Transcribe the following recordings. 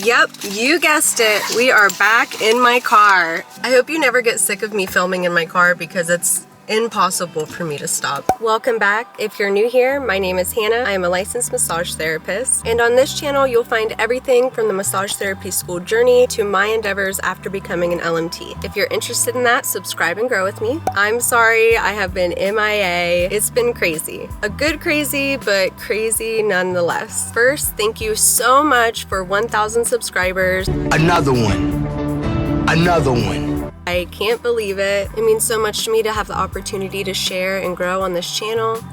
Yep, you guessed it. We are back in my car. I hope you never get sick of me filming in my car because it's impossible for me to stop. Welcome back. If you're new here, my name is Hannah. I am a licensed massage therapist, and on this channel you'll find everything from the massage therapy school journey to my endeavors after becoming an LMT. If you're interested in that, subscribe and grow with me. I'm sorry I have been MIA. It's been crazy. A good crazy, but crazy nonetheless. First, thank you so much for 1,000 subscribers. Another one. Another one. I can't believe it. It means so much to me to have the opportunity to share and grow on this channel.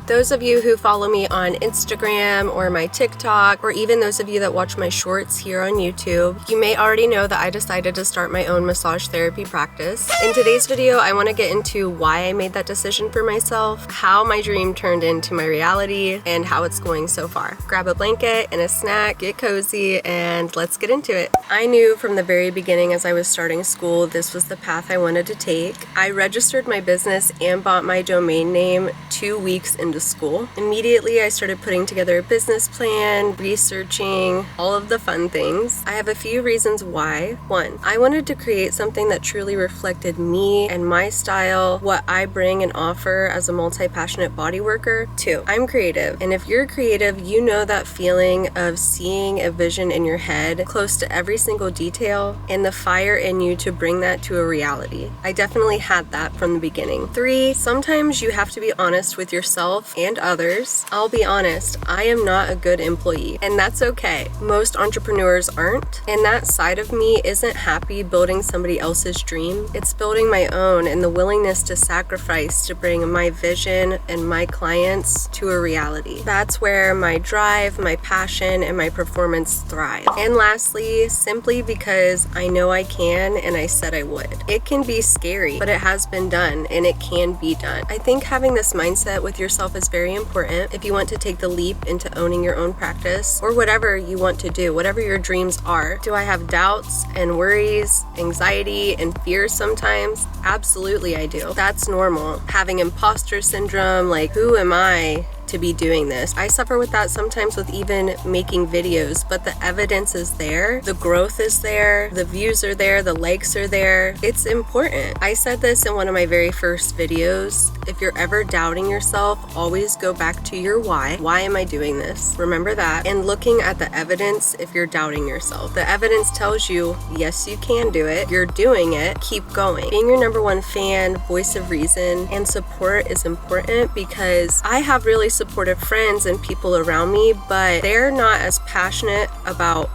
Those of you who follow me on Instagram or my TikTok, or even those of you that watch my shorts here on YouTube, you may already know that I decided to start my own massage therapy practice. In today's video, I want to get into why I made that decision for myself, how my dream turned into my reality, and how it's going so far. Grab a blanket and a snack, get cozy, and let's get into it. I knew from the very beginning as I was starting school, this was the path I wanted to take. I registered my business and bought my domain name 2 weeks into school. Immediately, I started putting together a business plan, researching, all of the fun things. I have a few reasons why. 1, I wanted to create something that truly reflected me and my style, what I bring and offer as a multi-passionate body worker. 2, I'm creative, and if you're creative, you know that feeling of seeing a vision in your head close to every single detail and the fire in you to bring that to a reality. I definitely had that from the beginning. 3, sometimes you have to be honest with yourself and others. I'll be honest, I am not a good employee, and that's okay. Most entrepreneurs aren't, and that side of me isn't happy building somebody else's dream. It's building my own and the willingness to sacrifice to bring my vision and my clients to a reality. That's where my drive, my passion, and my performance thrive. And lastly, simply because I know I can and I said I would. It can be scary, but it has been done and it can be done. I think having this mindset with yourself is very important if you want to take the leap into owning your own practice or whatever you want to do, whatever your dreams are. Do I have doubts and worries, anxiety and fears sometimes? Absolutely I do. That's normal. Having imposter syndrome, like who am I to be doing this? I suffer with that sometimes with even making videos, but the evidence is there, the growth is there, the views are there, the likes are there. It's important. I said this in one of my very first videos. If you're ever doubting yourself, always go back to your why. Why am I doing this? Remember that. And looking at the evidence if you're doubting yourself. The evidence tells you, yes, you can do it. You're doing it. Keep going. Being your #1 fan, voice of reason, and support is important because I have really supportive friends and people around me, but they're not as passionate about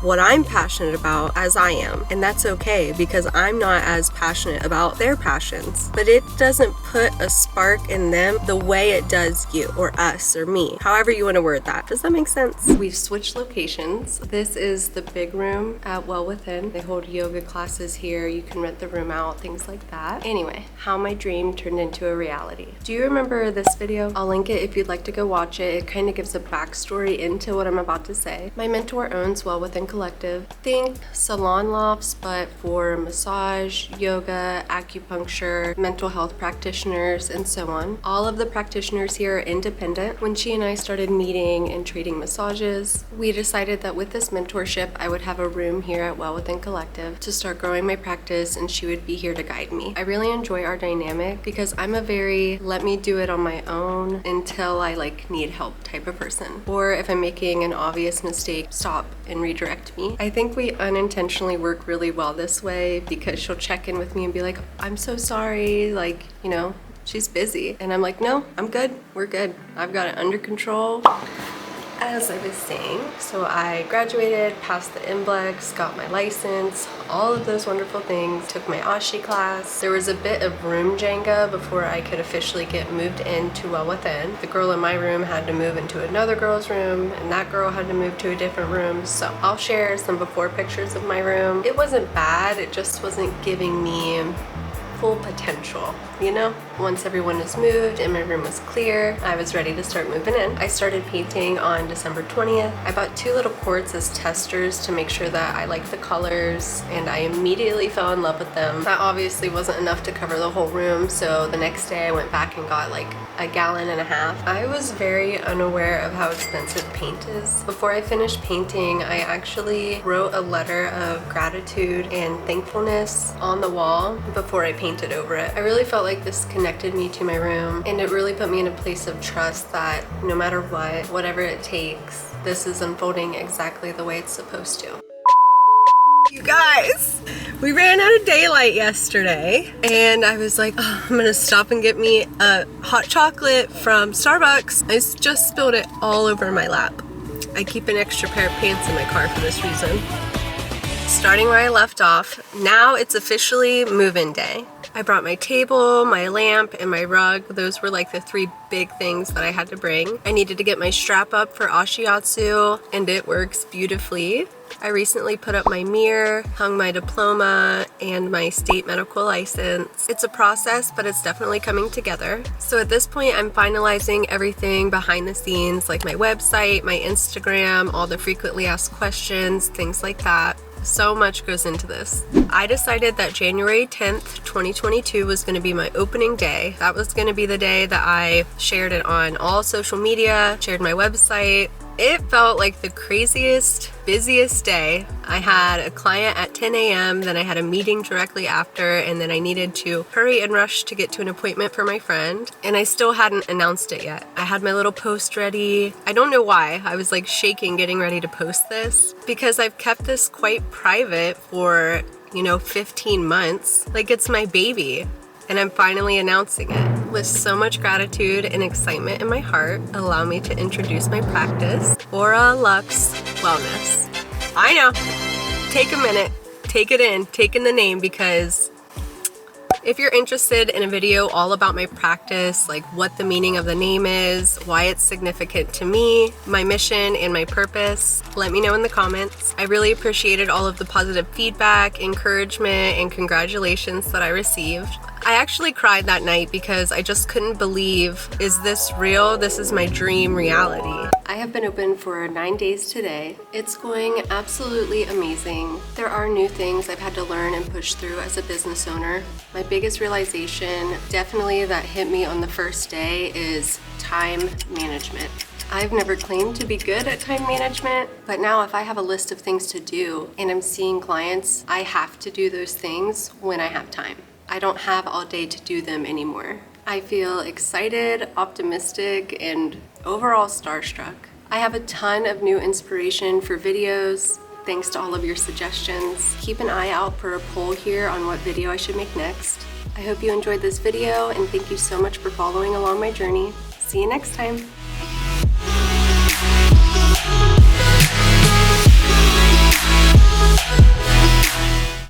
what I'm passionate about as I am, and that's okay because I'm not as passionate about their passions, but it doesn't put a spark in them the way it does you or us or me, however you want to word that. Does that make sense? We've switched locations. This is the big room at Well Within. They hold yoga classes here. You can rent the room out, things like that. Anyway, how my dream turned into a reality. Do you remember this video? I'll link it if you'd like to go watch it. It kind of gives a backstory into what I'm about to say. My mentor owns Well Within Collective. Think salon lofts, but for massage, yoga, acupuncture, mental health practitioners, and so on. All of the practitioners here are independent. When she and I started meeting and trading massages, we decided that with this mentorship, I would have a room here at Well Within Collective to start growing my practice, and she would be here to guide me. I really enjoy our dynamic because I'm a very let me do it on my own until I need help type of person. Or if I'm making an obvious mistake, stop and redirect me. I think we unintentionally work really well this way because she'll check in with me and be like, I'm so sorry, she's busy. And I'm like, no, I'm good, we're good. I've got it under control. As I was saying, so I graduated, passed the MBLEX, got my license, all of those wonderful things, took my ashi class. There was a bit of room Jenga before I could officially get moved into Well Within. The girl in my room had to move into another girl's room, and that girl had to move to a different room. So I'll share some before pictures of my room. It wasn't bad, it just wasn't giving me full potential, you know? Once everyone was moved and my room was clear, I was ready to start moving in. I started painting on December 20th. I bought 2 little quartz as testers to make sure that I liked the colors, and I immediately fell in love with them. That obviously wasn't enough to cover the whole room, so the next day I went back and got like a gallon and a half. I was very unaware of how expensive paint is. Before I finished painting, I actually wrote a letter of gratitude and thankfulness on the wall before I painted over it. I really felt like this connected me to my room, and it really put me in a place of trust that no matter what, whatever it takes, this is unfolding exactly the way it's supposed to. You guys, we ran out of daylight yesterday, and I was like, oh, I'm gonna stop and get me a hot chocolate from Starbucks. I just spilled it all over my lap. I keep an extra pair of pants in my car for this reason. Starting where I left off, now it's officially move-in day. I brought my table, my lamp, and my rug. Those were like the 3 big things that I had to bring. I needed to get my strap up for ashiatsu, and it works beautifully. I recently put up my mirror, hung my diploma, and my state medical license. It's a process, but it's definitely coming together. So at this point, I'm finalizing everything behind the scenes, like my website, my Instagram, all the frequently asked questions, things like that. So much goes into this. I decided that January 10th, 2022 was going to be my opening day. That was going to be the day that I shared it on all social media, shared my website. It felt like the craziest, busiest day. I had a client at 10 a.m., then I had a meeting directly after, and then I needed to hurry and rush to get to an appointment for my friend, and I still hadn't announced it yet. I had my little post ready. I don't know why. I was like shaking getting ready to post this because I've kept this quite private for, 15 months. Like it's my baby. And I'm finally announcing it. With so much gratitude and excitement in my heart, allow me to introduce my practice, Aura Lux Wellness. I know, take a minute, take it in, take in the name, because if you're interested in a video all about my practice, like what the meaning of the name is, why it's significant to me, my mission and my purpose, let me know in the comments. I really appreciated all of the positive feedback, encouragement, and congratulations that I received. I actually cried that night because I just couldn't believe, is this real? This is my dream reality. I have been open for 9 days today. It's going absolutely amazing. There are new things I've had to learn and push through as a business owner. My biggest realization, definitely that hit me on the first day, is time management. I've never claimed to be good at time management, but now if I have a list of things to do and I'm seeing clients, I have to do those things when I have time. I don't have all day to do them anymore. I feel excited, optimistic, and overall starstruck. I have a ton of new inspiration for videos, thanks to all of your suggestions. Keep an eye out for a poll here on what video I should make next. I hope you enjoyed this video, and thank you so much for following along my journey. See you next time.